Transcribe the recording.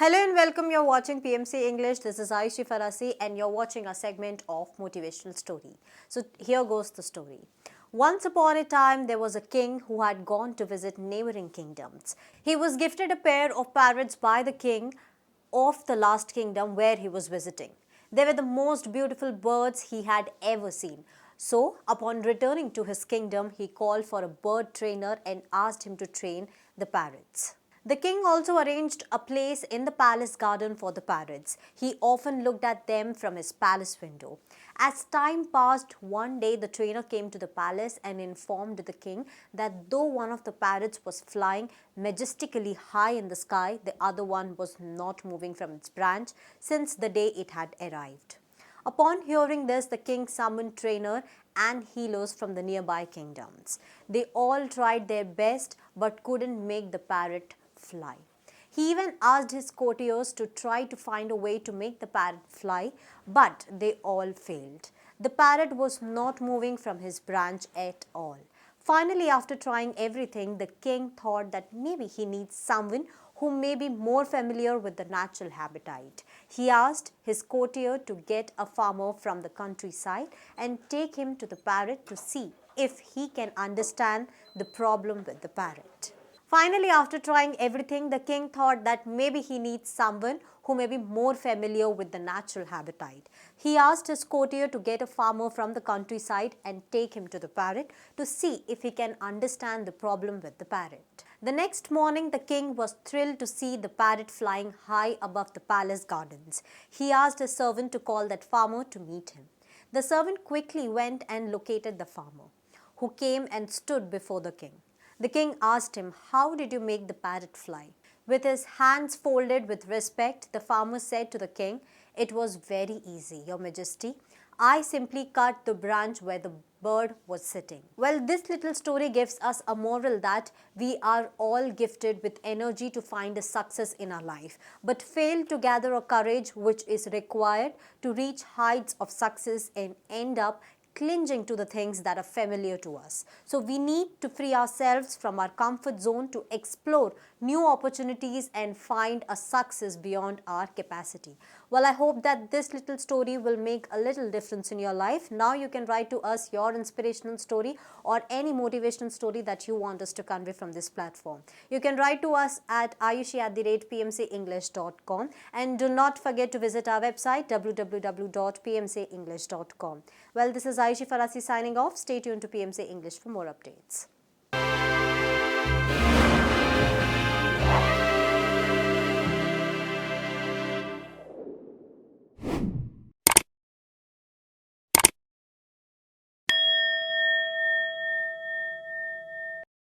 Hello and welcome. You're watching PMC English. This is Ayushi Pharasi and you're watching a segment of Motivational Story. So here goes the story. Once upon a time, there was a king who had gone to visit neighboring kingdoms. He was gifted a pair of parrots by the king of the last kingdom where he was visiting. They were the most beautiful birds he had ever seen. So, upon returning to his kingdom, he called for a bird trainer and asked him to train the parrots. The king also arranged a place in the palace garden for the parrots. He often looked at them from his palace window. As time passed, one day the trainer came to the palace and informed the king that though one of the parrots was flying majestically high in the sky, the other one was not moving from its branch since the day it had arrived. Upon hearing this, the king summoned trainer and healers from the nearby kingdoms. They all tried their best but couldn't make the parrot fly. He even asked his courtiers to try to find a way to make the parrot fly, but they all failed. The parrot was not moving from his branch at all. Finally, after trying everything, the king thought that maybe he needs someone who may be more familiar with the natural habitat. He asked his courtier to get a farmer from the countryside and take him to the parrot to see if he can understand the problem with the parrot. Finally, after trying everything, the king thought that maybe he needs someone who may be more familiar with the natural habitat. He asked his courtier to get a farmer from the countryside and take him to the parrot to see if he can understand the problem with the parrot. The next morning, the king was thrilled to see the parrot flying high above the palace gardens. He asked his servant to call that farmer to meet him. The servant quickly went and located the farmer, who came and stood before the king. The king asked him, "How did you make the parrot fly?" With his hands folded with respect, the farmer said to the king, "It was very easy, Your Majesty. I simply cut the branch where the bird was sitting." Well, this little story gives us a moral that we are all gifted with energy to find a success in our life, but fail to gather a courage which is required to reach heights of success and end up clinging to the things that are familiar to us. So we need to free ourselves from our comfort zone to explore new opportunities and find a success beyond our capacity. Well, I hope that this little story will make a little difference in your life. Now you can write to us your inspirational story or any motivational story that you want us to convey from this platform. You can write to us at ayushi@pmcenglish.com, and do not forget to visit our website www.pmcenglish.com. Well, this is Ayushi Pharasi signing off. Stay tuned to PMC English for more updates.